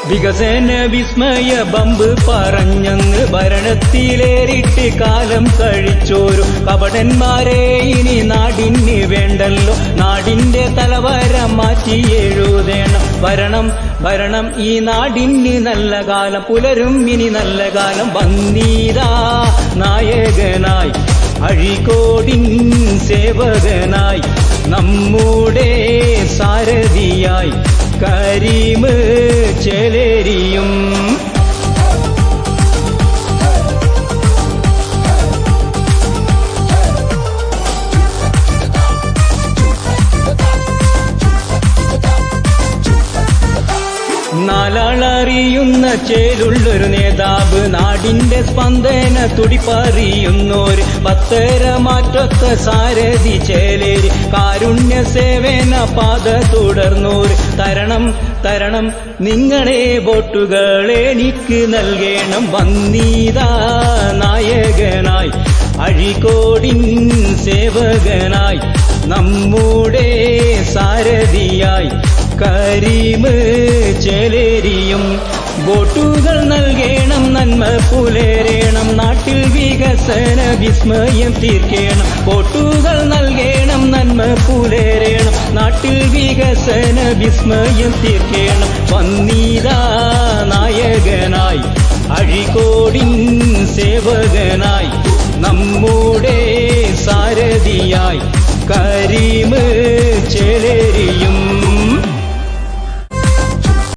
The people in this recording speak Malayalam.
വികസന വിസ്മയ ബമ്പ് പറഞ്ഞങ്ങ് ഭരണത്തിലേറിട്ട് കാലം കഴിച്ചോരു കപടന്മാരെ ഇനി നാടിന് വേണ്ടല്ലോ. നാടിന്റെ തലവര മാറ്റി എഴുതേണം. ഭരണം ഈ നാടിന് നല്ല കാലം പുലരും. ഇനി നല്ല കാലം വന്നീതാ നായകനായി അഴീക്കോടിൻ സേവകനായി നമ്മുടെ സാരഥിയായി കരീമ് ചേലേരിയും. നാലാളറിയുന്ന ചേലുള്ളൊരു നേതാവ്, നാടിന്റെ സ്പന്ദന തുടിപ്പറിയുന്നോര് പത്തര മാറ്റൊത്ത സാരഥി ചേലേരി, കാരുണ്യ സേവന പാത തുടർന്നോര്. തരണം നിങ്ങളെ വോട്ടുകൾ എനിക്ക് നൽകണം. വന്നീതാ നായകനായി അഴീക്കോടിൻ സേവകനായി നമ്മുടെ സാരഥിയായി കരീമ് ചേലേരിയും. വോട്ടുകൾ നൽകണം, നന്മ പുലരേണം, നാട്ടിൽ വികസന വിസ്മയം തീർക്കണം. വോട്ടുകൾ നൽകണം, നന്മ പുലരേണം, നാട്ടിൽ വികസന വിസ്മയം തീർക്കണം. വന്നീതാ നായകനായി